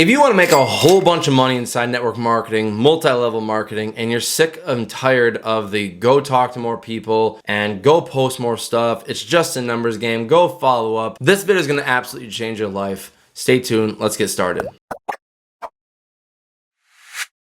If you want to make a whole bunch of money inside network marketing, multi-level marketing, and you're sick and tired of the go talk to more people and go post more stuff, it's just a numbers game, go follow up. This video is going to absolutely change your life. Stay tuned. Let's get started.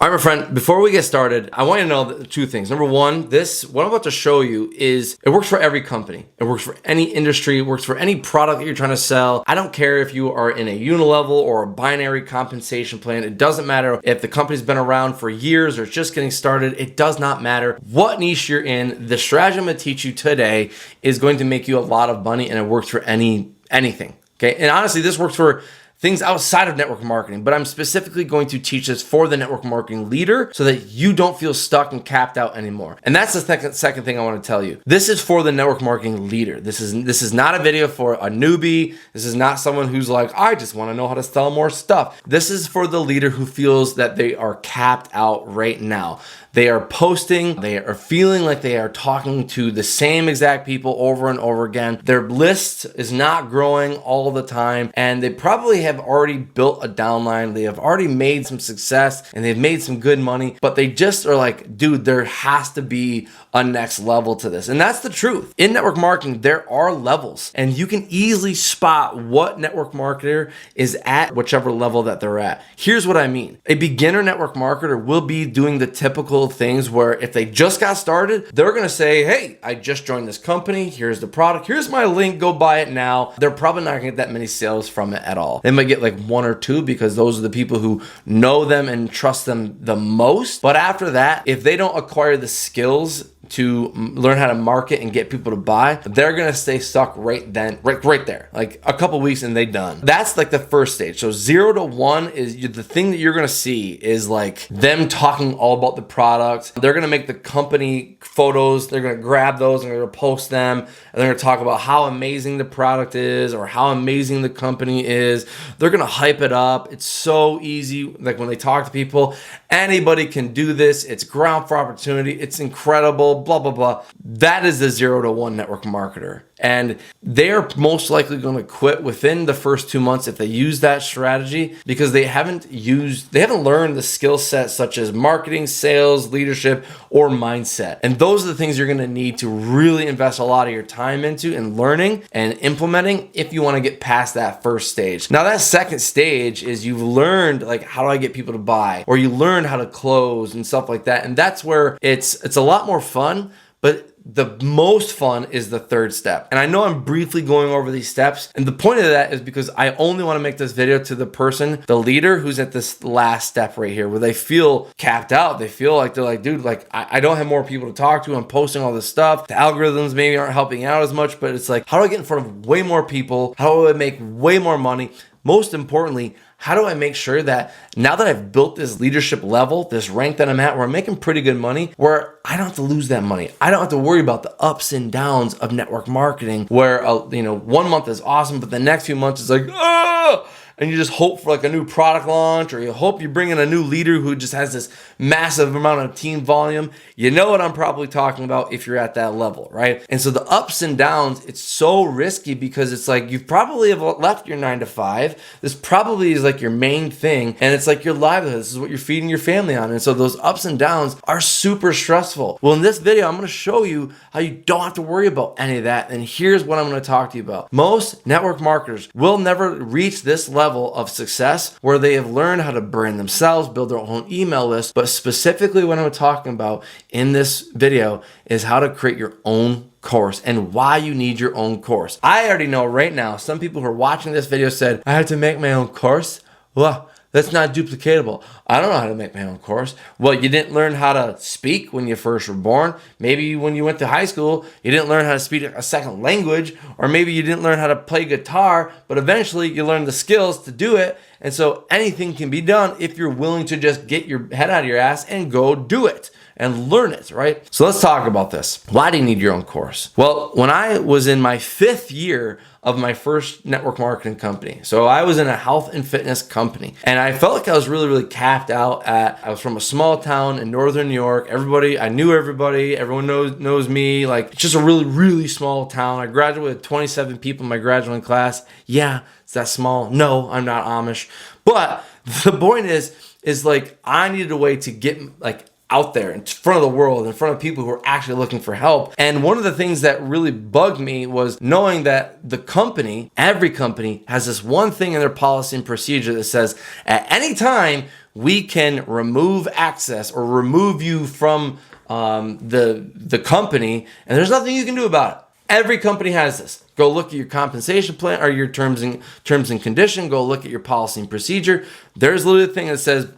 All right, my friend, before we get started, I want you to know two things. Number one, what I'm about to show you it works for every company. It works for any industry. It works for any product that you're trying to sell. I don't care if you are in a unilevel or a binary compensation plan. It doesn't matter if the company's been around for years or it's just getting started. It does not matter what niche you're in. The strategy I'm going to teach you today is going to make you a lot of money, and it works for anything. Okay, and honestly, this works for things outside of network marketing, but I'm specifically going to teach this for the network marketing leader so that you don't feel stuck and capped out anymore. And that's the second thing I want to tell you. This is for the network marketing leader. This is not a video for a newbie. This is not someone who's like, I just want to know how to sell more stuff. This is for the leader who feels that they are capped out right now. They are posting, they are feeling like they are talking to the same exact people over and over again. Their list is not growing all the time, and they probably have already built a downline. They have already made some success and they've made some good money, but they just are like, dude, there has to be a next level to this. And that's the truth. In network marketing, there are levels, and you can easily spot what network marketer is at whichever level that they're at. Here's what I mean. A beginner network marketer will be doing the typical things where if they just got started, they're going to say, hey, I just joined this company. Here's the product. Here's my link. Go buy it now. They're probably not going to get that many sales from it at all. They might get like one or two because those are the people who know them and trust them the most. But after that, if they don't acquire the skills to learn how to market and get people to buy, they're gonna stay stuck right there, like a couple weeks and they done. That's like the first stage. So 0 to 1 is the thing that you're gonna see is like them talking all about the product. They're gonna make the company photos. They're gonna grab those and they're gonna post them, and they're gonna talk about how amazing the product is or how amazing the company is. They're gonna hype it up. It's so easy. Like when they talk to people, anybody can do this. It's ground for opportunity. It's incredible. Blah, blah, blah. That is the 0 to 1 network marketer. And they're most likely going to quit within the first 2 months if they use that strategy because they haven't learned the skill sets such as marketing, sales, leadership, or mindset. And those are the things you're going to need to really invest a lot of your time into and learning and implementing if you want to get past that first stage. Now, that second stage is you've learned like, how do I get people to buy? Or you learn how to close and stuff like that. And that's where it's a lot more fun, but the most fun is the third step. And I know I'm briefly going over these steps. And the point of that is because I only want to make this video to the person, the leader who's at this last step right here, where they feel capped out. They feel like they're like, dude, like I don't have more people to talk to. I'm posting all this stuff. The algorithms maybe aren't helping out as much, but it's like, how do I get in front of way more people? How do I make way more money? Most importantly, how do I make sure that now that I've built this leadership level, this rank that I'm at, where I'm making pretty good money, where I don't have to lose that money. I don't have to worry about the ups and downs of network marketing, where 1 month is awesome, but the next few months is like, ah! And you just hope for like a new product launch, or you hope you bring in a new leader who just has this massive amount of team volume. You know what I'm probably talking about if you're at that level, right? And so the ups and downs, it's so risky because it's like you probably have left your 9 to 5. This probably is like your main thing, and it's like your livelihood. This is what you're feeding your family on. And so those ups and downs are super stressful. Well, in this video, I'm going to show you how you don't have to worry about any of that. And here's what I'm going to talk to you about. Most network marketers will never reach this level of success where they have learned how to brand themselves, build their own email list. But specifically what I'm talking about in this video is how to create your own course and why you need your own course. I already know right now, some people who are watching this video said, I have to make my own course. Well, that's not duplicatable. I don't know how to make my own course. Well, you didn't learn how to speak when you first were born. Maybe when you went to high school, you didn't learn how to speak a second language, or maybe you didn't learn how to play guitar, but eventually you learned the skills to do it. And so anything can be done if you're willing to just get your head out of your ass and go do it and learn it, right? So let's talk about this. Why do you need your own course? Well, when I was in my 5th year of my first network marketing company, so I was in a health and fitness company, and I felt like I was really capped out I was from a small town in northern New York. I knew everybody, everyone knows me. Like, it's just a really small town. I graduated with 27 people in my graduating class. Yeah, it's that small. No, I'm not Amish. But The point is like, I needed a way to get like out there in front of the world, in front of people who are actually looking for help. And one of the things that really bugged me was knowing that the company, every company, has this one thing in their policy and procedure that says at any time we can remove access or remove you from the company, and there's nothing you can do about it. Every company has this. Go look at your compensation plan or your terms and condition. Go look at your policy and procedure. There's literally a thing that says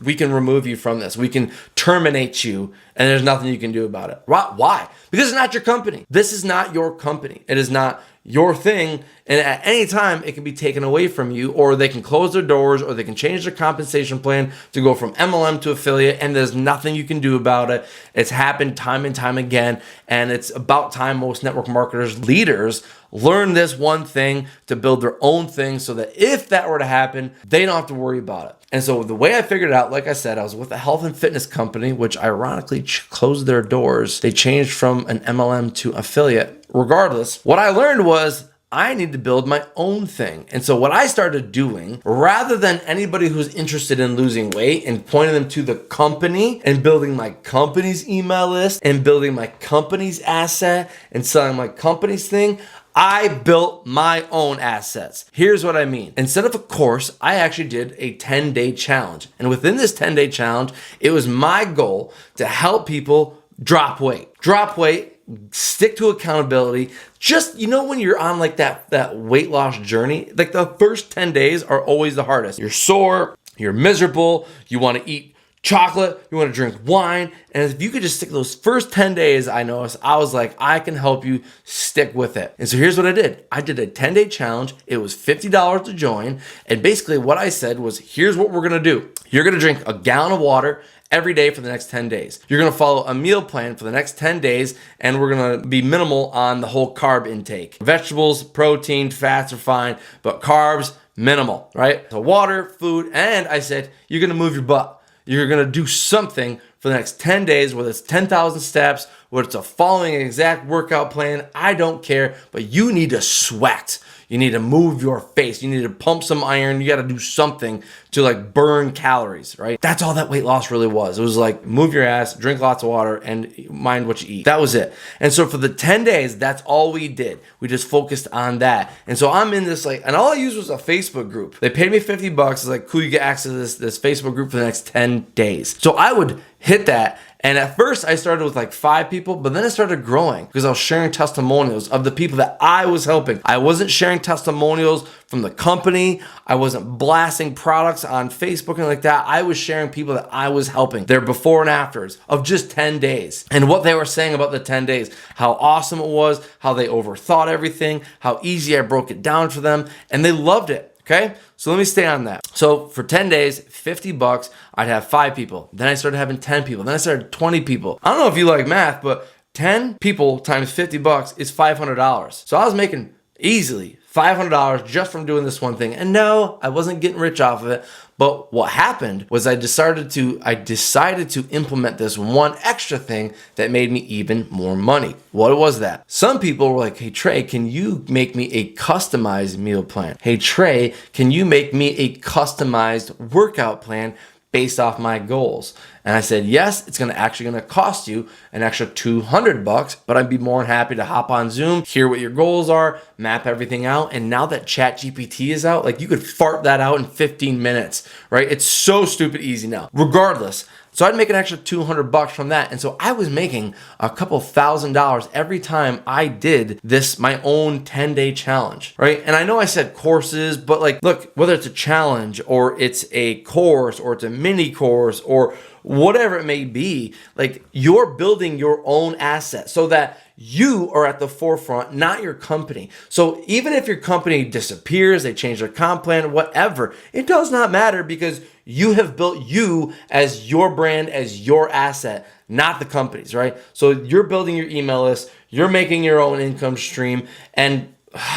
we can remove you from this. We can terminate you, and there's nothing you can do about it. Why? Because it's not your company. This is not your company. It is not your thing, and at any time it can be taken away from you, or they can close their doors, or they can change their compensation plan to go from MLM to affiliate, and there's nothing you can do about it. It's happened time and time again, and it's about time most network marketers, leaders, learn this one thing to build their own thing so that if that were to happen, they don't have to worry about it. And so the way I figured it out, like I said, I was with a health and fitness company, which ironically closed their doors. They changed from an MLM to affiliate. Regardless, what I learned was I need to build my own thing. And so what I started doing, rather than anybody who's interested in losing weight and pointing them to the company and building my company's email list and building my company's asset and selling my company's thing, I built my own assets. Here's what I mean. Instead of a course, I actually did a 10-day challenge. And within this 10-day challenge, it was my goal to help people drop weight, stick to accountability. Just, when you're on like that weight loss journey, like the first 10 days are always the hardest. You're sore, you're miserable, you want to eat chocolate, you want to drink wine. And if you could just stick those first 10 days, I noticed, I was like, I can help you stick with it. And so here's what I did. I did a 10-day challenge. It was $50 to join. And basically what I said was, here's what we're going to do. You're going to drink a gallon of water every day for the next 10 days. You're going to follow a meal plan for the next 10 days, and we're going to be minimal on the whole carb intake. Vegetables, protein, fats are fine, but carbs, minimal, right? So water, food, and I said, you're going to move your butt. You're going to do something for the next 10 days, whether it's 10,000 steps, whether it's following an exact workout plan, I don't care, but you need to sweat. You need to move your face. You need to pump some iron. You got to do something to like burn calories, right? That's all that weight loss really was. It was like move your ass, drink lots of water, and mind what you eat. That was it. And so for the 10 days, that's all we did. We just focused on that. And so I'm in this and all I used was a Facebook group. They paid me $50. It's like, cool, you get access to this Facebook group for the next 10 days. So I would hit that. And at first I started with like 5 people, but then it started growing because I was sharing testimonials of the people that I was helping. I wasn't sharing testimonials from the company. I wasn't blasting products on Facebook and like that. I was sharing people that I was helping, their before and afters of just 10 days and what they were saying about the 10 days, how awesome it was, how they overthought everything, how easy I broke it down for them, and they loved it. Okay, so let me stay on that. So for 10 days, $50, I'd have 5 people. Then I started having 10 people. Then I started 20 people. I don't know if you like math, but 10 people times $50 is $500. So I was making easily $500 just from doing this one thing. And no, I wasn't getting rich off of it. But what happened was I decided to implement this one extra thing that made me even more money. What was that? Some people were like, hey, Trey, can you make me a customized meal plan? Hey, Trey, can you make me a customized workout plan based off my goals? And I said, yes, it's actually going to cost you an extra $200, but I'd be more than happy to hop on Zoom, hear what your goals are, map everything out. And now that ChatGPT is out, like you could fart that out in 15 minutes, right? It's so stupid easy now. Regardless, so I'd make an extra $200 from that. And so I was making a couple $1,000 every time I did this, my own 10-day challenge, right? And I know I said courses, but like, look, whether it's a challenge or it's a course or it's a mini course or whatever it may be, like you're building your own asset so that you are at the forefront, not your company. So even if your company disappears, they change their comp plan, whatever, it does not matter because you have built you as your brand, as your asset, not the company's, right? So you're building your email list, you're making your own income stream, and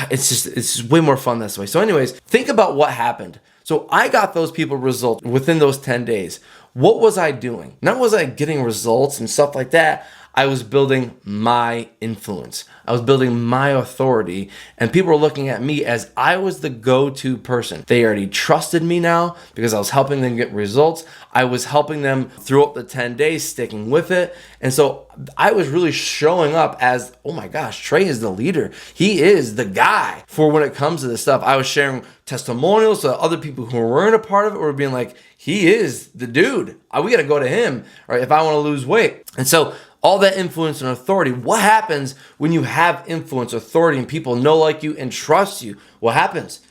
it's just way more fun this way. So anyways, think about what happened. So I got those people results within those 10 days. What was I doing? Not was I getting results and stuff like that. I was building my influence. I was building my authority, and people were looking at me as I was the go-to person. They already trusted me now because I was helping them get results. I was helping them throughout the 10 days, sticking with it. And so I was really showing up as, oh my gosh, Trey is the leader. He is the guy for when it comes to this stuff. I was sharing testimonials to other people who weren't a part of it, were being like, he is the dude. We got to go to him, right? If I want to lose weight. And so all that influence and authority, what happens when you have influence, authority, and people know, like you, and trust you? What happens?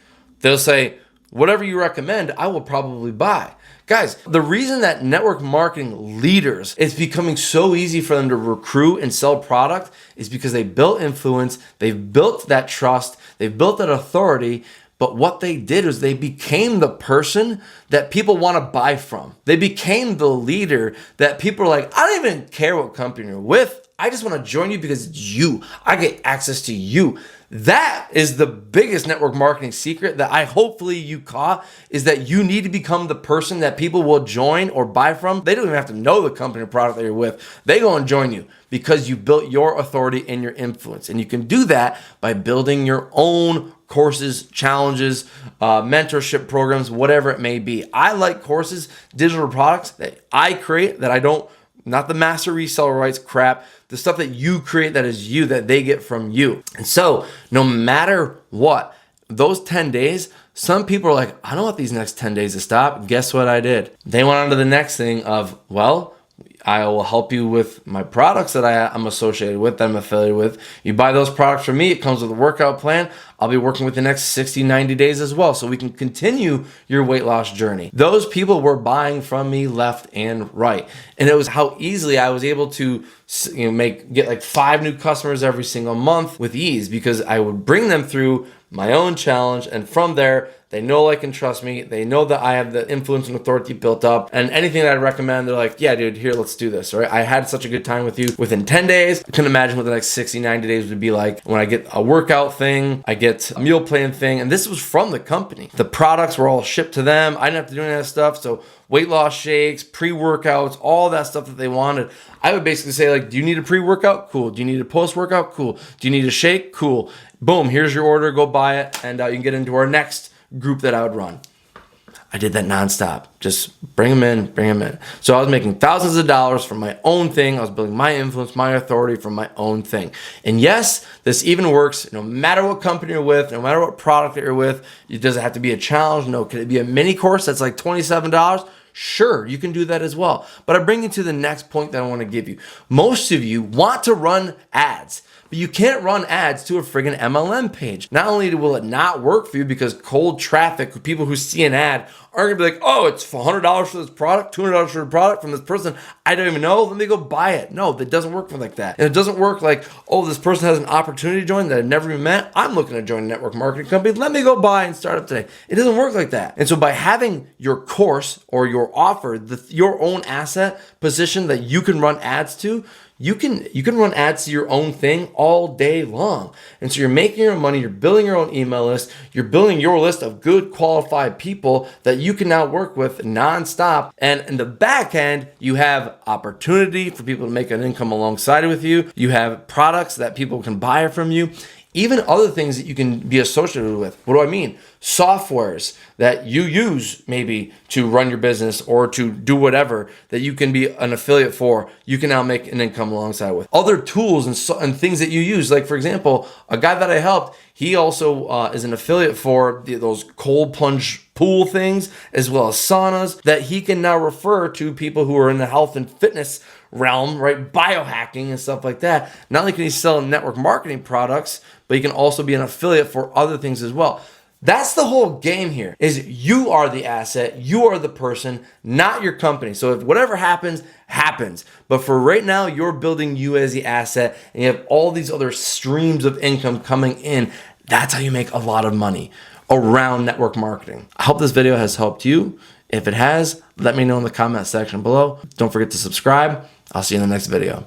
They'll say, whatever you recommend, I will probably buy. Guys, the reason that network marketing leaders, it's becoming so easy for them to recruit and sell product is because they built influence, they've built that trust, they've built that authority. But what they did was they became the person that people want to buy from. They became the leader that people are like, I don't even care what company you're with. I just want to join you because it's you. I get access to you. That is the biggest network marketing secret that I hopefully you caught, is that you need to become the person that people will join or buy from. They don't even have to know the company or product that you're with. They go and join you because you built your authority and your influence. And you can do that by building your own courses, challenges, mentorship programs, whatever it may be. I like courses, digital products that I create that I don't, not the master reseller rights crap, the stuff that you create that is you, that they get from you. And so no matter what, those 10 days, some people are like, I don't want these next 10 days to stop. Guess what I did? They went on to the next thing of, well, I will help you with my products that I'm associated with, that I'm affiliated with. You buy those products from me, it comes with a workout plan. I'll be working with the next 60, 90 days as well, so we can continue your weight loss journey. Those people were buying from me left and right. And it was how easily I was able to get like 5 new customers every single month with ease, because I would bring them through my own challenge, and from there, they know, like, and trust me. They know that I have the influence and authority built up, and anything that I recommend, they're like, yeah, dude, here, let's do this, all right? I had such a good time with you within 10 days. I couldn't imagine what the next 60, 90 days would be like when I get a workout thing, I get a meal plan thing, and this was from the company. The products were all shipped to them. I didn't have to do any of that stuff, so weight loss shakes, pre-workouts, all that stuff that they wanted. I would basically say, like, do you need a pre-workout? Cool. Do you need a post-workout? Cool. Do you need a shake? Cool. Boom, here's your order. Go buy it, and you can get into our next group that I would run. I did that nonstop. Just bring them in. So I was making thousands of dollars from my own thing. I was building my influence, my authority from my own thing. And yes, this even works no matter what company you're with, no matter what product that you're with. It doesn't have to be a challenge. No, could it be a mini course that's like $27? Sure, you can do that as well. But I bring you to the next point that I want to give you. Most of you want to run ads, but you can't run ads to a friggin' MLM page. Not only will it not work for you because cold traffic, people who see an ad aren't gonna be like, oh, it's $100 for this product, $200 for the product from this person I don't even know, let me go buy it. No, that doesn't work like that. And it doesn't work like, oh, this person has an opportunity to join that I've never even met. I'm looking to join a network marketing company. Let me go buy and start up today. It doesn't work like that. And so by having your course or your offer, your own asset position that you can run ads to, you can run ads to your own thing all day long. And so you're making your money, you're building your own email list, you're building your list of good qualified people that you can now work with nonstop. And in the back end, you have opportunity for people to make an income alongside with you. You have products that people can buy from you. Even other things that you can be associated with. What do I mean? Softwares that you use maybe to run your business or to do whatever that you can be an affiliate for, you can now make an income alongside with. Other tools and things that you use. Like, for example, a guy that I helped, he also is an affiliate for those cold plunge pool things, as well as saunas, that he can now refer to people who are in the health and fitness realm, right? Biohacking and stuff like that. Not only can he sell network marketing products, but he can also be an affiliate for other things as well. That's the whole game here, is you are the asset, you are the person, not your company. So if whatever happens, happens. But for right now, you're building you as the asset, and you have all these other streams of income coming in. That's how you make a lot of money around network marketing. I hope this video has helped you. If it has, let me know in the comment section below. Don't forget to subscribe. I'll see you in the next video.